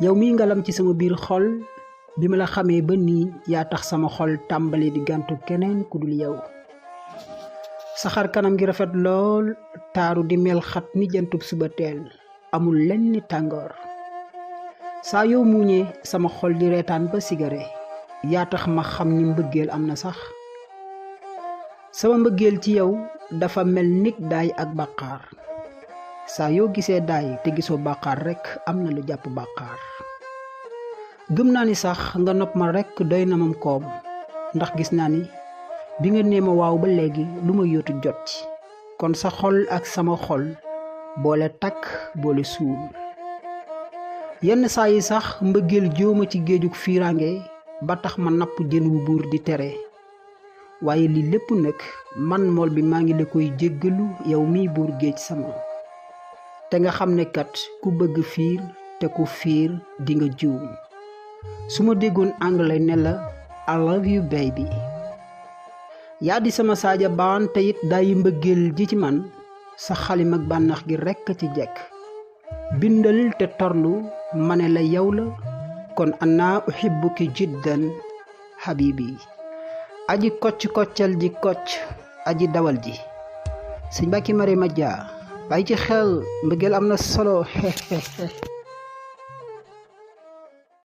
yow mi ngalam ci sama biir xol bi ma la xamee ba nii yaa tax sama xol tàmbali di gàntu keneen ku dul yow. sa xar kanam gi rafet lool taaru di mel xat ni jantub suba teel amul lenn ni tàngoor. saa yow muuñee sama xol di reetaan ba sigare yaa tax ma xam ni mbëggeel am na sax. sama mbëggeel ci yow dafa mel nik daay ak bàqaar saa yoo gisee daay te gisoo bàqaar rekk am na lu jàpp bàqaar. gëm naa ni sax nga nopp ma rekk doy na mam koom ndax gis naa ni bi nga nee ma waaw ba léegi lu ma yóotu jot ci kon sa xol ak sama xol boole takk boole suul. yenn saa yi sax mbëggeel jóoma ci géejug fiiraange ba tax ma napp jën wu buur di tere waaye lii lépp nag man mool bi maa ngi la koy jéggalu yow miy buur géej sama. te nga xam ne kat ku bëgg fiir te ku fiir di nga juum. su ma déggoon anglais ne la I love you baby. yaa di sama saaja baan te it daayi mbëggeel ji ci man sa xalim ak bànnax gi rekk ci jekk. bindal te torlu ma ne la yow la kon ana uhibbuki jiddan habibi. aji kocc koccal ji kocc aji dawal ji sëñ Mbàkke Marema Dia bàyyi ci xel mbëggeel am na solo